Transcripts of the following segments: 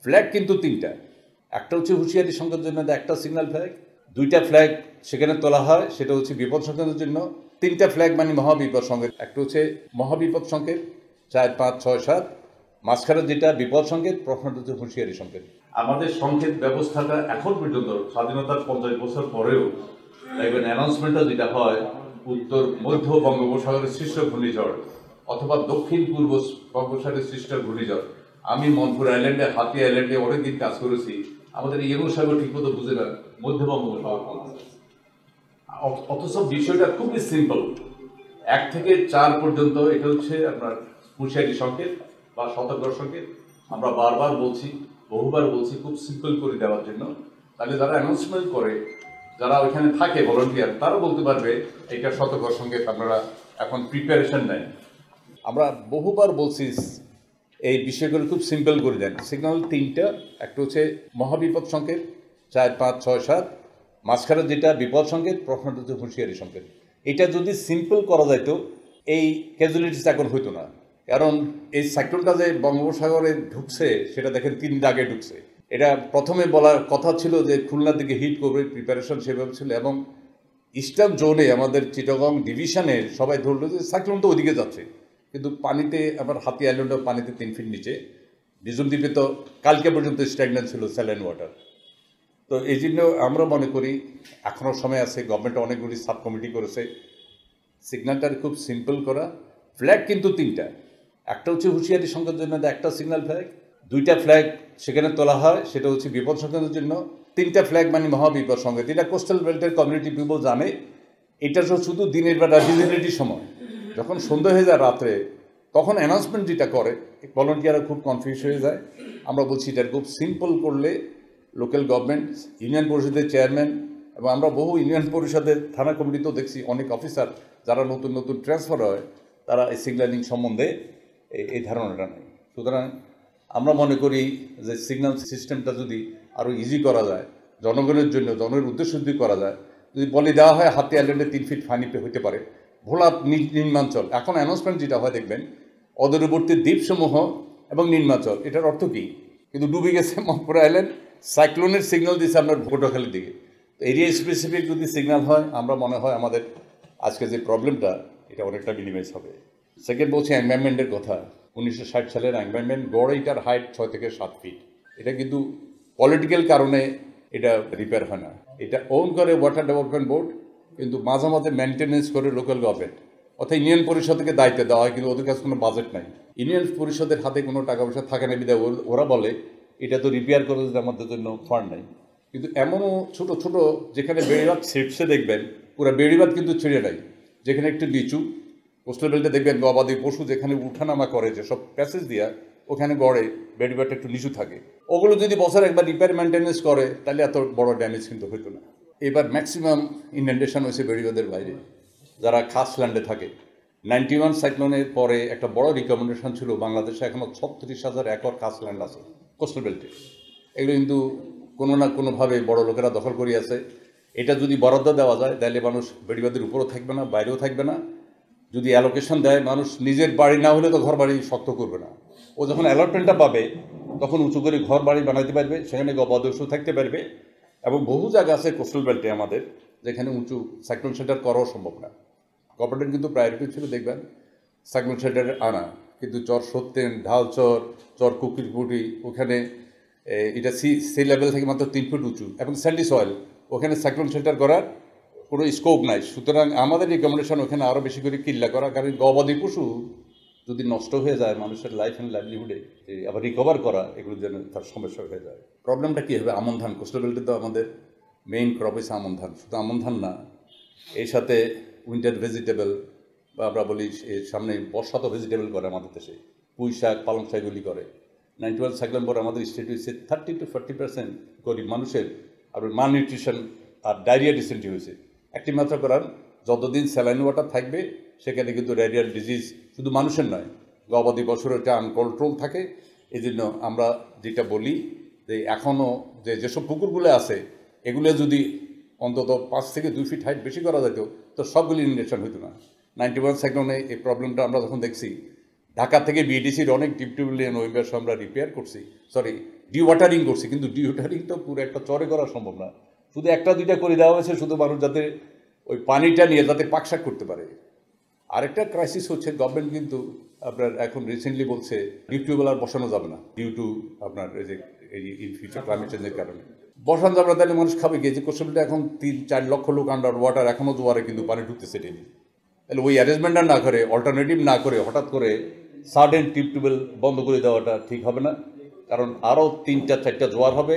Flag কিন্তু তিনটা। একটা হচ্ছে হুঁশিয়ারি সংকেতের জন্য একটা সিগন্যাল ফ্ল্যাগ, দুইটা ফ্ল্যাগ সেখানে তোলা হয় সেটা হচ্ছে বিপদ সংকেতের জন্য, তিনটা ফ্ল্যাগ মানে মহাবিপদ সংকেত। একটা হচ্ছে মহাবিপদ সংকেত 4, 5, 6, 7, মাঝখানে যেটা বিপদ সংকেত, প্রথমটা হচ্ছে হুঁশিয়ারি সংকেত। আমাদের সংকেত ব্যবস্থাটা এখন পর্যন্ত স্বাধীনতার 50 বছর পরেও দেখবেন অ্যানাউন্সমেন্টটা যেটা হয় উত্তর মধ্য বঙ্গোপসাগরের সৃষ্ট ঘূর্ণিঝড় অথবা দক্ষিণ পূর্ব বঙ্গোপসাগরের সৃষ্ট ঘূর্ণিঝড়। আমি মনপুর আইল্যান্ডে, হাতি আইল্যান্ডে অনেকদিন কাজ করেছি। আমাদের ইয়েমেন সাগর ঠিক মতো বুঝে না, মধ্য বঙ্গোপসাগর। অথচ বিষয়টা খুবই সিম্পল। 1 থেকে 4 পর্যন্ত এটা হচ্ছে আপনার হুঁশিয়ারি সংকেত বা সতর্ক সংকেত। আমরা বারবার বলছি, বহুবার বলছি, খুব সিম্পল করে দেওয়ার জন্য। তাহলে যারা অ্যানাউন্সমেন্ট করে, যারা ওইখানে থাকে ভলান্টিয়ার, তারা বলতে পারবে এটা সতর্ক সংকেত, আপনারা এখন প্রিপারেশন নেন। আমরা বহুবার বলছি এই বিষয়গুলো খুব সিম্পল করে দেন। সিগন্যাল তিনটা, একটা হচ্ছে মহাবিপদ সংকেত 4, 5, 6, 7, মাঝখানে যেটা বিপদ সংকেত, প্রথমটা হচ্ছে হুঁশিয়ারি সংকেত। এটা যদি সিম্পল করা যাইতো এই ক্যাজুয়ালিটিস এখন হইতো না। কারণ এই সাইক্লোনটা যে বঙ্গোপসাগরে ঢুকছে সেটা দেখেন 3 দিন আগে ঢুকছে। এটা প্রথমে বলার কথা ছিল যে খুলনার দিকে হিট করবে, প্রিপারেশন সেভাবে ছিল। এবং ইস্টার্ন জোনে আমাদের চিটাগং ডিভিশনের সবাই ধরলো যে সাইক্লোন তো ওইদিকে যাচ্ছে, কিন্তু পানিতে আবার হাতি আইল্যান্ডও পানিতে 3 ফিট নিচে। বিজন দ্বীপে তো কালকে পর্যন্ত স্ট্যাগন্যান্ট ছিল, স্যালাইন ওয়াটার। তো এই জন্য আমরা মনে করি এখনও সময় আছে। গভর্নমেন্ট অনেকগুলি সাব কমিটি করেছে। সিগন্যালটা খুব সিম্পল করা। ফ্ল্যাগ কিন্তু তিনটা। একটা হচ্ছে হুঁশিয়ারি সংকেতের জন্য একটা সিগন্যাল ফ্ল্যাগ, দুইটা ফ্ল্যাগ সেখানে তোলা হয় সেটা হচ্ছে বিপদ সংকেতের জন্য, তিনটা ফ্ল্যাগ মানে মহাবিপদ সংকেত। এটা কোস্টাল বেল্টের কমিউনিটি পিপল জানে। এটা শুধু দিনের বেলা ভিজিবিলিটির সময়, যখন সন্ধ্যা হয়ে যায় রাত্রে, তখন অ্যানাউন্সমেন্ট যেটা করে ভলান্টিয়াররা খুব কনফিউজ হয়ে যায়। আমরা বলছি এটা খুব সিম্পল করলে লোকাল গভর্নমেন্ট, ইউনিয়ন পরিষদের চেয়ারম্যান, এবং আমরা বহু ইউনিয়ন পরিষদের থানা কমিটিতেও দেখছি অনেক অফিসার যারা নতুন নতুন ট্রান্সফার হয়, তারা এই সিগন্যালিং সম্বন্ধে এই ধারণাটা নেই। সুতরাং আমরা মনে করি যে সিগন্যাল সিস্টেমটা যদি আরও ইজি করা যায়, জনগণের জন্য, জনগণের উদ্দেশ্য যদি করা যায়, যদি বলে দেওয়া হয় হাতি আইল্যান্ডে 3 ফিট পানিতে হতে পারে, ভোলা নিম্নাঞ্চল, এখন অ্যানাউন্সমেন্ট যেটা হয় দেখবেন অদূরবর্তী দ্বীপসমূহ এবং নিম্নাঞ্চল, এটার অর্থ কী? কিন্তু ডুবে গেছে মনপুর আইল্যান্ড, সাইক্লোনের সিগন্যাল দিয়েছে আপনার পটুয়াখালীর দিকে। এরিয়া স্পেসিফিক যদি সিগন্যাল হয়, আমরা মনে হয় আমাদের আজকে যে প্রবলেমটা এটা অনেকটা মিনিমাইজ হবে। সেকেন্ড বলছি এনভায়রনমেন্টের কথা। 1960 সালের এনভায়রনমেন্ট গড়ে এটার হাইট 6 থেকে 7 ফিট। এটা কিন্তু পলিটিক্যাল কারণে এটা রিপেয়ার হয় না। এটা ওন করে ওয়াটার ডেভেলপমেন্ট বোর্ড, কিন্তু মাঝে মাঝে মেনটেন্যান্স করে লোকাল গভর্নমেন্ট, অর্থাৎ ইউনিয়ন পরিষদকে দায়িত্ব দেওয়া হয়, কিন্তু ওদের কাছে কোনো বাজেট নাই। ইউনিয়ন পরিষদের হাতে কোনো টাকা পয়সা থাকে না বিধায় ওরা বলে এটা তো রিপেয়ার করে আমাদের জন্য ফান্ড নাই। কিন্তু এমনও ছোট ছোট যেখানে বেড়িবাঁধ ছিটছে দেখবেন, পুরো বেড়িবাঁধ কিন্তু ছিঁড়ে নাই। যেখানে একটু নিচু কোস্টাল বেল্টে দেখবেন গবাদি পশু যেখানে উঠানামা করে, যে সব প্যাসেজ দিয়া ওখানে গড়ে বেড়িবাঁধটা একটু নিচু থাকে, ওগুলো যদি বছর একবার রিপেয়ার মেনটেন্যান্স করে তাহলে এত বড় ড্যামেজ কিন্তু হতো না। এবার ম্যাক্সিমাম ইনডেন্টেশন হয়েছে বেড়িবাঁধের বাইরে, যারা খাস ল্যান্ডে থাকে। 91 সাইক্লোনের পরে একটা বড় রিকমেন্ডেশন ছিল বাংলাদেশে এখনও 36,000 একর খাস ল্যান্ড আছে কোস্টাল বেল্টে। এগুলো কিন্তু কোনো না কোনোভাবে বড় লোকেরা দখল করিয়াছে। এটা যদি বরাদ্দ দেওয়া যায় তাহলে মানুষ বেড়িবাঁধের উপরও থাকবে না, বাইরেও থাকবে না। যদি অ্যালোকেশন দেয়, মানুষ নিজের বাড়ি না হলে তো ঘর বাড়ি শক্ত করবে না। ও যখন অ্যালটমেন্টটা পাবে তখন উঁচু করে ঘর বাড়ি বানাতে পারবে, সেখানে গবাদপশু থাকতে পারবে। এবং বহু জায়গা আছে কোস্টাল বেল্টে আমাদের যেখানে উঁচু সাইক্লোন শেল্টার করাও সম্ভব না। গভর্নমেন্ট কিন্তু প্রায়োরিটি ছিল দেখবেন সাইক্লোন শেল্টারে আনা, কিন্তু চর সত্যেন, ঢালচর, চর কুকিরপুটি, ওখানে এটা সি লেভেল থেকে মাত্র 3 ফুট উঁচু এবং স্যান্ডি সয়েল, ওখানে সাইক্লোন শেল্টার করার কোনো স্কোপ নাই। সুতরাং আমাদের রিকমেন্ডেশন ওখানে আরও বেশি করে কিল্লা করা, কারণ গবাদি পশু যদি নষ্ট হয়ে যায় মানুষের লাইফ অ্যান্ড লাইভলিহুডে আবার রিকভার করা এগুলোর জন্য তার সমস্যা হয়ে যায়। প্রবলেমটা কী হবে? আমন ধান। কোস্টাল বেল্টে তো আমাদের মেইন ক্রপ হচ্ছে আমন ধান। শুধু আমন ধান না, এর সাথে উইন্টার ভেজিটেবল বা আমরা বলি এর সামনে বর্ষা তো ভেজিটেবল করে আমাদের দেশে, পুঁই শাক, পালং শাকগুলি করে। 91 সাইক্লোন পর আমাদের স্টেট হয়েছে 30 to 40% গরিব মানুষের আর মাল নিউট্রিশন আর ডায়রিয়া ডিসেন্ট্রি হয়েছে। একটি মাত্র করার যতদিন স্যালাইন ওয়াটার থাকবে সেখানে কিন্তু ডায়রিয়ার ডিজিজ শুধু মানুষের নয়, গবাদি পশুর একটা আনকন্ট্রোল থাকে। এই জন্য আমরা যেটা বলি যে এখনও যেসব পুকুরগুলো আছে এগুলো যদি অন্তত 5 থেকে 2 ফিট হাইট বেশি করা যেত তো সবগুলি ইনভেশন হতো না। 91 সাইক্লোনে এই প্রবলেমটা আমরা যখন দেখছি, ঢাকা থেকে বিডিসির অনেক টিউবওয়েল নভেম্বর আমরা রিপেয়ার করছি, ডিওয়াটারিং করছে, কিন্তু ডিওয়াটারিং তো পুরো একটা চরে করা সম্ভব না। শুধু একটা দুইটা করে দেওয়া হয়েছে শুধু মানুষ যাতে ওই পানিটা নিয়ে যাতে পাকশাক করতে পারে। আরেকটা ক্রাইসিস হচ্ছে, গভর্নমেন্ট কিন্তু আপনার এখন রিসেন্টলি বলছে টিউবওয়েল আর বসানো যাবে না ডিউ টু আপনার এই যে ইন ফিউচার ক্লাইমেট চেঞ্জের কারণে বসানো যাবে না। তাহলে মানুষ খাবে গিয়ে যে কোশ্চেনটা এখন 3-4 লক্ষ লোক আন্ডার ওয়াটার, এখনও জোয়ারে কিন্তু পানি ঢুকতেছে ডেলি। তাহলে ওই অ্যারেঞ্জমেন্টটা না করে, অল্টারনেটিভ না করে হঠাৎ করে সাডেন টিউবওয়েল বন্ধ করে দেওয়াটা ঠিক হবে না। কারণ আরও 3-4টা জোয়ার হবে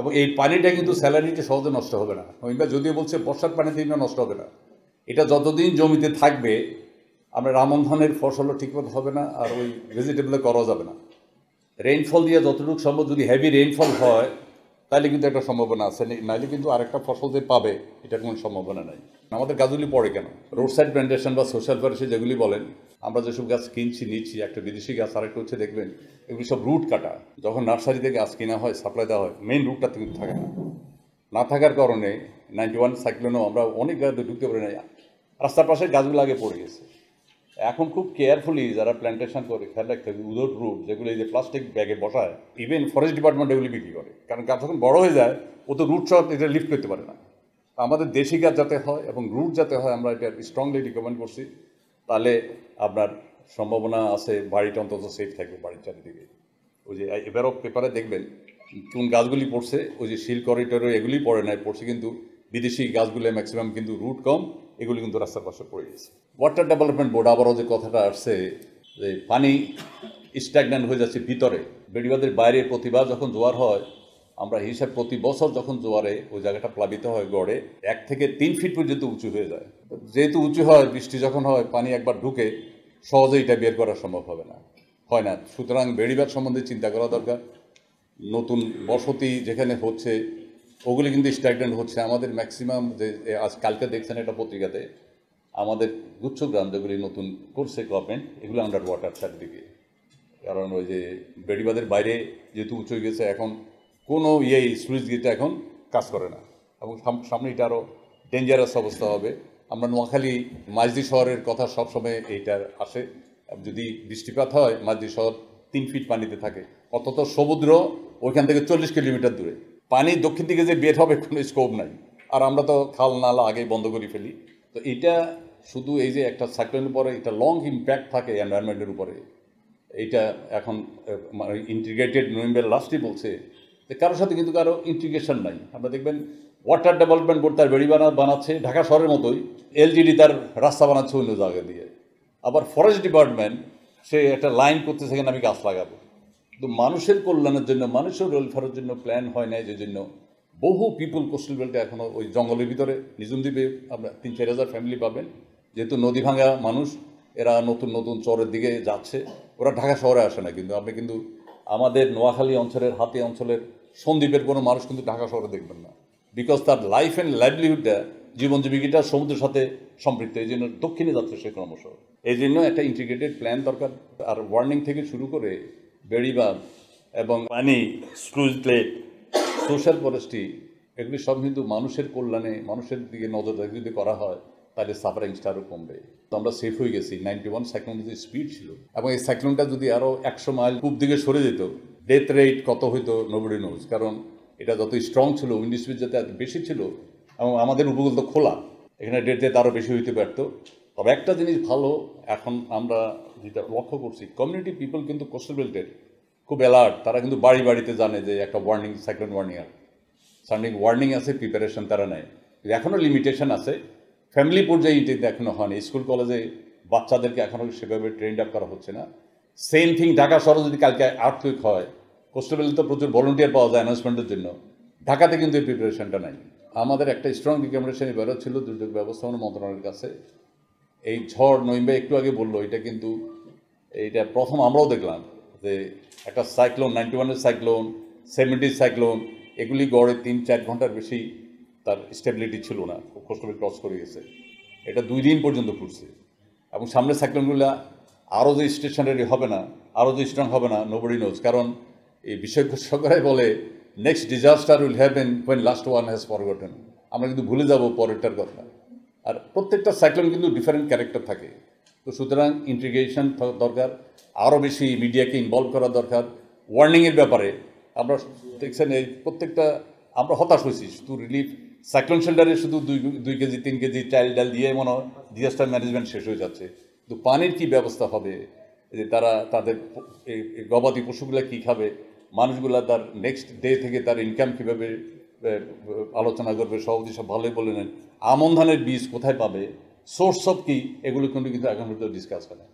এবং এই পানিটা কিন্তু স্যালারিটা সহজে নষ্ট হবে না। ওইটা যদিও বলছে বর্ষার পানিতে নষ্ট হবে না, এটা যতদিন জমিতে থাকবে আমরা আমন ধানের ফসলও ঠিকমতো হবে না, আর ওই ভেজিটেবলে করা যাবে না। রেইনফল দিয়ে যতটুকু সম্ভব যদি হেভি রেইনফল হয় তাহলে কিন্তু একটা সম্ভাবনা আছে, নাহলে কিন্তু আরেকটা ফসল যে পাবে এটার কোনো সম্ভাবনা নাই। আমাদের গাছগুলি পড়ে কেন? রোড সাইড প্ল্যান্টেশন বা সোশ্যাল ফরেস্টে যেগুলি বলেন, আমরা যেসব গাছ কিনছি নিচ্ছি, একটা বিদেশি গাছ আরেকটা হচ্ছে দেখবেন এগুলি সব রুট কাটা। যখন নার্সারি থেকে গাছ কেনা হয়, সাপ্লাই দেওয়া হয়, মেইন রুটটা কিন্তু থাকে না। না থাকার কারণে 91 সাইক্লোনেও আমরা অনেক গাছ ঢুকতে পারি না, রাস্তার পাশে গাছগুলো আগে পড়ে গেছে। এখন খুব কেয়ারফুলি যারা প্ল্যান্টেশন করে খেয়াল রাখতে হবে উইদাউট রুট, যেগুলো এই যে প্লাস্টিক ব্যাগে বসায়, ইভেন ফরেস্ট ডিপার্টমেন্ট এগুলি বিক্রি করে, কারণ গাছ যখন বড় হয়ে যায় ও তো রুট সহ এটা লিফ্ট করতে পারে না। আমাদের দেশি গাছ যাতে হয় এবং রুট যাতে হয়, আমরা এটা স্ট্রংলি রিকমেন্ড করছি। তাহলে আপনার সম্ভাবনা আছে বাড়িটা অন্তত সেফ থাকবে বাড়ির চারিদিকে। ওই যে এবারও পেপারে দেখবেন কোন গাছগুলি পড়ছে, ওই যে শিল করিডোরে এগুলি পড়ে নাই, পড়ছে কিন্তু বিদেশি গাছগুলো ম্যাক্সিমাম কিন্তু রুট কম, এগুলি কিন্তু রাস্তার পাশে পড়ে গেছে। ওয়াটার ডেভেলপমেন্ট বোর্ড আবারও যে কথাটা আসছে যে পানি স্ট্যাগন্যান্ট হয়ে যাচ্ছে ভিতরে, বেড়িবাঁধের বাইরে প্রতিবার যখন জোয়ার হয় আমরা হিসাব প্রতি বছর যখন জোয়ারে ওই জায়গাটা প্লাবিত হয় গড়ে 1 থেকে 3 ফিট পর্যন্ত উঁচু হয়ে যায়। যেহেতু উঁচু হয়, বৃষ্টি যখন হয় পানি একবার ঢুকে সহজে এটা বের করা সম্ভব হবে না, হয় না। সুতরাং বেড়িবাঁধ সম্বন্ধে চিন্তা করা দরকার। নতুন বসতি যেখানে হচ্ছে ওগুলি কিন্তু স্ট্যাগন্যান্ট হচ্ছে। আমাদের ম্যাক্সিমাম যে আজ কালকে দেখছেন একটা পত্রিকাতে, আমাদের গুচ্ছগ্রাম যেগুলি নতুন করছে গভর্নমেন্ট, এগুলো আন্ডার ওয়াটার চারিদিকে। কারণ ওই যে বেড়িবাঁধের বাইরে যেহেতু উঁচু হয়ে গেছে, এখন কোনো স্লুইস গেটটা এখন কাজ করে না এবং সামনে এটা আরও ডেঞ্জারাস অবস্থা হবে। আমরা নোয়াখালী মাঝদি শহরের কথা সবসময় এইটার আসে, যদি বৃষ্টিপাত হয় মাঝদি শহর 3 ফিট পানিতে থাকে, অন্তত সমুদ্র ওইখান থেকে 40 কিলোমিটার দূরে। পানি দক্ষিণ দিকে যে বের হবে কোনো স্কোপ নাই, আর আমরা তো খাল নালা আগেই বন্ধ করে ফেলি। তো এটা শুধু এই যে একটা সাইক্লোনের পরে এটা লং ইম্প্যাক্ট থাকে এনভায়রনমেন্টের উপরে। এইটা এখন ইন্টিগ্রেটেড নভেম্বর লাস্টই বলছে যে কারোর সাথে কিন্তু কারো ইন্টিগ্রেশন নাই। আমরা দেখবেন ওয়াটার ডেভেলপমেন্ট বোর্ড তার বেড়ি বানাচ্ছে ঢাকা শহরের মতোই, এলজিডি তার রাস্তা বানাচ্ছে অন্য জায়গা দিয়ে, আবার ফরেস্ট ডিপার্টমেন্ট সে একটা লাইন করতেছে সেখানে আমি গাছ লাগাবো। কিন্তু মানুষের কল্যাণের জন্য, মানুষের ওয়েলফেয়ারের জন্য প্ল্যান হয় নাই, যে জন্য বহু পিপুল কোস্টাল বেল্টে এখনও ওই জঙ্গলের ভিতরে নিঝুম দ্বীপে আপনার 3-4 হাজার ফ্যামিলি পাবেন, যেহেতু নদী ভাঙা মানুষ, এরা নতুন নতুন চরের দিকে যাচ্ছে, ওরা ঢাকা শহরে আসে না। কিন্তু আপনি কিন্তু আমাদের নোয়াখালী অঞ্চলের হাতি অঞ্চলের সন্দ্বীপের কোনো মানুষ কিন্তু ঢাকা শহরে দেখবেন না, বিকজ তার লাইফ অ্যান্ড লাইভলিহুডটা, জীবন জীবিকাটা সমুদ্রের সাথে সম্পৃক্ত, এই জন্য দক্ষিণে যাচ্ছে সে ক্রমশ। এই জন্য একটা ইন্টিগ্রেটেড প্ল্যান দরকার। আর ওয়ার্নিং থেকে শুরু করে বেড়িবাঁধ এবং পানি, স্লুইস গেট, সোশ্যাল ফরেস্ট্রি, এগুলি সব কিন্তু মানুষের কল্যাণে, মানুষের দিকে নজর রেখে যদি করা হয় তাহলে সাফারিংসটা আরও কমবে। তো আমরা সেফ হয়ে গেছি। 91 সাইক্লোনের যে স্পিড ছিল, এবং এই সাইক্লোনটা যদি আরও 100 মাইল পূব দিকে সরে যেত, ডেথ রেট কত হইতো নোবডি নোজ। কারণ এটা যত স্ট্রং ছিল, উইন্ড স্পিড যাতে এত বেশি ছিল, এবং আমাদের উপকূল তো খোলা, এখানে ডেথ রেট আরও বেশি হইতে পারতো। তবে একটা জিনিস ভালো, এখন আমরা যেটা লক্ষ্য করছি, কমিউনিটি পিপল কিন্তু কোস্টাল বেল্টের খুব অ্যালার্ট। তারা কিন্তু বাড়ি বাড়িতে জানে যে একটা ওয়ার্নিং, সাইক্লোন ওয়ার্নিং আর সার্নিং ওয়ার্নিং আছে, প্রিপারেশন তারা নেয়। এখনও লিমিটেশন আছে, ফ্যামিলি পর্যায়ে এটা এখনও হয়নি। স্কুল কলেজে বাচ্চাদেরকে এখনও সেভাবে ট্রেন্ড আপ করা হচ্ছে না। সেম থিং ঢাকা শহরে যদি কালকে আর্থকুইক হয়, কোস্টাল বেল্টে তো প্রচুর ভলেন্টিয়ার পাওয়া যায় অ্যানাউন্সমেন্টের জন্য, ঢাকাতে কিন্তু এই প্রিপারেশনটা নাই। আমাদের একটা স্ট্রং রিকমেন্ডেশন এবারও ছিল দুর্যোগ ব্যবস্থাপনা মন্ত্রণালয়ের কাছে। এই ঝড় নইম্বে একটু আগে বললো, এটা কিন্তু এইটা প্রথম আমরাও দেখলাম যে একটা সাইক্লোন, 91-এর সাইক্লোন, 70 সাইক্লোন, এগুলি গড়ে 3-4 ঘন্টার বেশি তার স্টেবিলিটি ছিল না, খুব কষ্ট করে ক্রস করে গেছে। এটা 2 দিন পর্যন্ত ঘুরছে, এবং সামনের সাইক্লোনগুলো আরও যে স্টেশনারি হবে না, আরও যে স্ট্রং হবে না, নোবডি নোজ। কারণ এই বিশেষজ্ঞরাই বলে next disaster will happen when last one has forgotten. আমরা কিন্তু ভুলে যাব পরেরটার কথা। আর প্রত্যেকটা সাইক্লোন কিন্তু ডিফারেন্ট ক্যারেক্টার থাকে। তো সুতরাং ইন্টিগ্রেশন দরকার, আরও বেশি মিডিয়াকে ইনভলভ করা দরকার ওয়ার্নিংয়ের ব্যাপারে। আমরা দেখছেন এই প্রত্যেকটা আমরা হতাশ হয়েছি, শুধু রিলিফ সাইক্লোন শেল্টারে শুধু 2 কেজি 3 কেজি চাল ডাল দিয়ে মনে হয় ডিজাস্টার ম্যানেজমেন্ট শেষ হয়ে যাচ্ছে। কিন্তু পানির কি ব্যবস্থা হবে, যে তারা তাদের এই গবাদি পশুগুলা কি খাবে, মানুষগুলা তার নেক্সট ডে থেকে তার ইনকাম কীভাবে আলোচনা করবে। সভাপতি সব ভালোই বললেন আমন ধানের বীজ কোথায় পাবে, সোর্স অফ কি, এগুলো কিন্তু এখন পর্যন্ত ডিসকাস হয় না।